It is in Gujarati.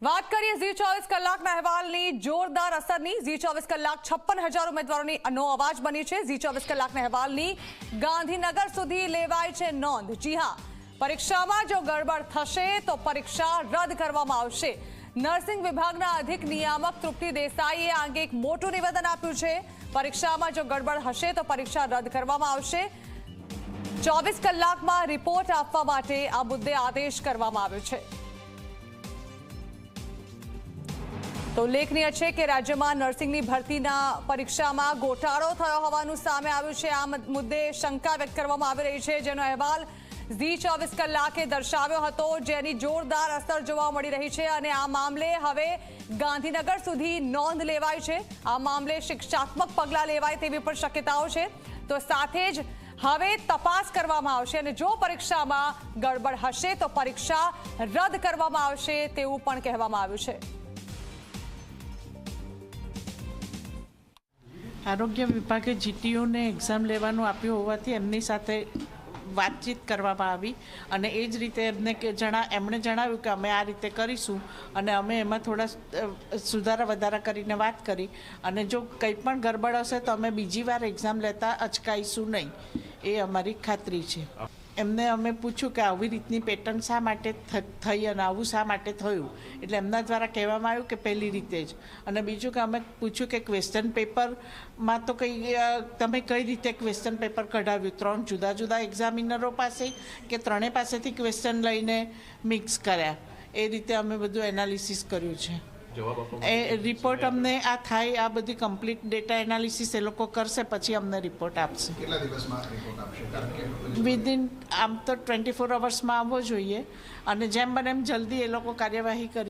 વાત કરીએ ઝી 24 કલાકના અહેવાલની જોરદાર અસરની। ઝી 24 કલાક 56,000 ઉમેદવારોની નો અવાજ બની છે। ઝી 24 કલાકના અહેવાલની ગાંધીનગર સુધી લેવાય છે નોંધ। જી હા, પરીક્ષામાં જો ગડબડ થશે તો પરીક્ષા રદ કરવામાં આવશે। નર્સિંગ વિભાગના અધિક નિયામક તૃપ્તિ દેસાઈએ આ અંગે એક મોટું નિવેદન આપ્યું છે। પરીક્ષામાં જો ગડબડ હશે તો પરીક્ષા રદ કરવામાં આવશે। 24 કલાકમાં રિપોર્ટ આપવા માટે આ મુદ્દે આદેશ કરવામાં આવ્યો છે। તો ઉલ્લેખનીય છે કે રાજ્યમાં નર્સિંગની ભરતીના પરીક્ષામાં ગોટાળો થયો હોવાનું સામે આવ્યું છે। આ મુદ્દે શંકા વ્યક્ત કરવામાં આવી રહી છે, જેનો અહેવાલ ઝી 24 કલાકે દર્શાવ્યો હતો, જેની જોરદાર અસર જોવા મળી રહી છે। અને આ મામલે હવે ગાંધીનગર સુધી નોંધ લેવાય છે। આ મામલે શિક્ષાત્મક પગલાં લેવાય તેવી પણ શક્યતાઓ છે। તો સાથે જ હવે તપાસ કરવામાં આવશે અને જો પરીક્ષામાં ગડબડ હશે તો પરીક્ષા રદ કરવામાં આવશે તેવું પણ કહેવામાં આવ્યું છે। આરોગ્ય વિભાગે જીટીયુને એક્ઝામ લેવાનું આપ્યું હોવાથી એમની સાથે વાતચીત કરવામાં આવી અને એ જ રીતે એમણે જણાવ્યું કે અમે આ રીતે કરીશું અને અમે એમાં થોડા સુધારા વધારા કરીને વાત કરી અને જો કંઈ પણ ગડબડ હશે તો અમે બીજી વાર એક્ઝામ લેતા અચકાઈશું નહીં, એ અમારી ખાતરી છે। એમને અમે પૂછ્યું કે આવી રીતની પેટર્ન શા માટે થઈ અને આવું શા માટે થયું, એટલે એમના દ્વારા કહેવામાં આવ્યું કે પહેલી રીતે જ। અને બીજું કે અમે પૂછ્યું કે ક્વેશ્ચન પેપરમાં તો તમે કઈ રીતે ક્વેશ્ચન પેપર કઢાવ્યું, 3 જુદા જુદા એક્ઝામિનરો પાસે કે ત્રણેય પાસેથી ક્વેશ્ચન લઈને મિક્સ કર્યા, એ રીતે અમે બધું એનાલિસિસ કર્યું છે। એ રિપોર્ટ અમને આ થાય, આ બધી કમ્પ્લીટ ડેટા એનાલિસિસ એ લોકો કરશે, પછી અમને રિપોર્ટ આપશે। કેટલા દિવસમાં રિપોર્ટ આપશે? વિધિન આમ તો 24 અવર્સમાં આવવો જોઈએ અને જેમ બને એમ જલ્દી એ લોકો કાર્યવાહી કરી